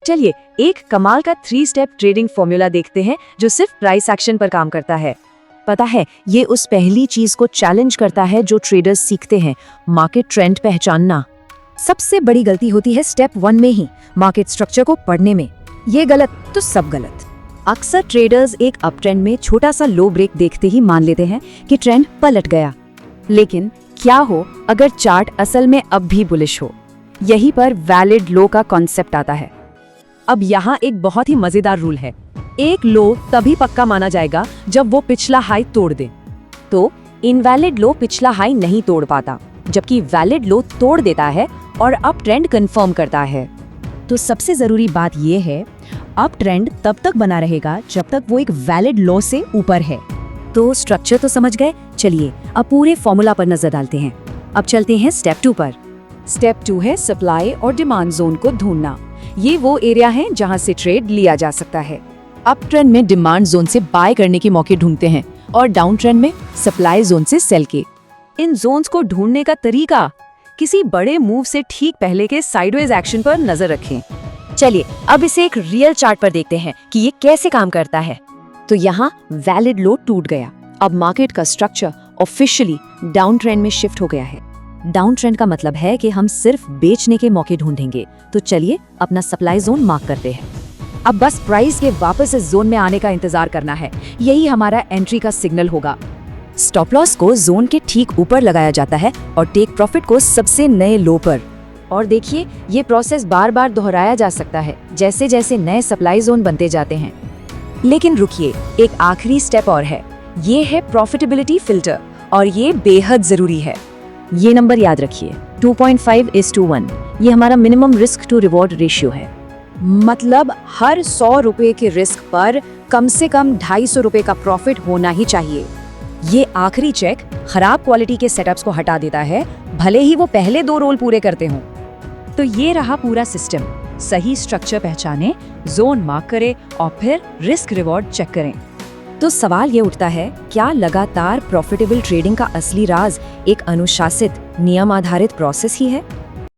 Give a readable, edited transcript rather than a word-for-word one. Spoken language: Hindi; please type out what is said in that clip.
चलिए एक कमाल का 3 स्टेप ट्रेडिंग फॉर्मूला देखते हैं जो सिर्फ प्राइस एक्शन पर काम करता है। पता है, ये उस पहली चीज को चैलेंज करता है जो ट्रेडर्स सीखते हैं, मार्केट ट्रेंड पहचानना। सबसे बड़ी गलती होती है स्टेप 1 में ही, मार्केट स्ट्रक्चर को पढ़ने में। ये गलत तो सब गलत। अक्सर ट्रेडर्स एक अप ट्रेंड में छोटा सा लो ब्रेक देखते ही मान लेते हैं कि ट्रेंड पलट गया। लेकिन क्या हो अगर चार्ट असल में अब भी बुलिश हो? यहीं पर वैलिड लो का कॉन्सेप्ट आता है। अब यहाँ एक बहुत ही मजेदार रूल है, एक लो तभी पक्का माना जाएगा जब वो पिछला हाई तोड़ दे। तो इनवैलिड लो पिछला हाई नहीं तोड़ पाता, जबकि वैलिड लो तोड़ देता है और अप ट्रेंड कंफर्म करता है। तो सबसे जरूरी बात यह है, अप ट्रेंड तब तक बना रहेगा जब तक वो एक वैलिड लो से ऊपर है। तो स्ट्रक्चर तो समझ गए, चलिए अब पूरे फॉर्मूला पर नजर डालते हैं। अब चलते हैं स्टेप 2 पर। स्टेप 2 है सप्लाई और डिमांड जोन को ढूंढना। ये वो एरिया है जहां से ट्रेड लिया जा सकता है। अप ट्रेंड में डिमांड जोन से बाय करने के मौके ढूंढते हैं और डाउन ट्रेंड में सप्लाई जोन से सेल के। इन जोन्स को ढूंढने का तरीका, किसी बड़े मूव से ठीक पहले के साइडवेज एक्शन पर नजर रखें। चलिए अब इसे एक रियल चार्ट पर देखते हैं कि ये कैसे काम करता है। तो यहाँ वैलिड लो टूट गया। अब मार्केट का स्ट्रक्चर ऑफिशियली डाउन ट्रेंड में शिफ्ट हो गया है। डाउन ट्रेंड का मतलब है कि हम सिर्फ बेचने के मौके ढूंढेंगे। तो चलिए अपना सप्लाई जोन मार्क करते हैं। अब बस प्राइस के वापस इस जोन में आने का इंतजार करना है, यही हमारा एंट्री का सिग्नल होगा। स्टॉप लॉस को जोन के ठीक ऊपर लगाया जाता है और टेक प्रॉफिट को सबसे नए लो पर। और देखिए, ये प्रोसेस बार बार दोहराया जा सकता है जैसे जैसे नए सप्लाई जोन बनते जाते हैं। लेकिन रुकिए, एक आखिरी स्टेप और है, ये है प्रॉफिटेबिलिटी फिल्टर, और ये बेहद जरूरी है। ये नंबर याद रखिए, 2.5:1। ये हमारा minimum risk to reward ratio है। मतलब हर 100 रुपए के रिस्क पर कम से कम 250 रुपए का प्रॉफिट होना ही चाहिए। ये आखिरी चेक खराब क्वालिटी के सेटअप्स को हटा देता है, भले ही वो पहले 2 रोल पूरे करते हों। तो ये रहा पूरा सिस्टम। सही स्ट्रक्चर पहचाने, जोन मार्क करें और फिर रिस्क रिवॉर्ड चेक करें। तो सवाल ये उठता है, क्या लगातार प्रॉफिटेबल ट्रेडिंग का असली राज एक अनुशासित, नियम आधारित प्रोसेस ही है?